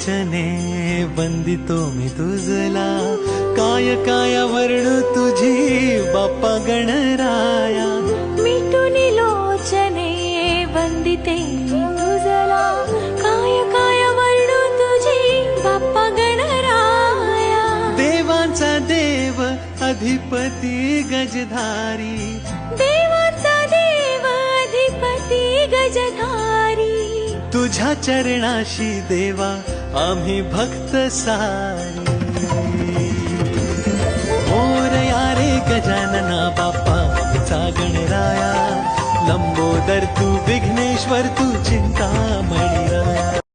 लोचने वंदितो मी तुझला, काय काय वर्णू तुझी बाप्पा गणराया. मिटुनी लोचने वंदिते मी तुझला, काय काय वर्णू तुझी बाप्पा गणराया. देवांचा देव अधिपती गजधारी, देवाचा देव अधिपती गजधारी. तुझ्या चरणाशी देवा आम्ही भक्त सारी. मोरया रे गजानना बाप्पा आमचा गणराया, लंबोदर तू विघ्नेश्वर तू चिंतामणी राया.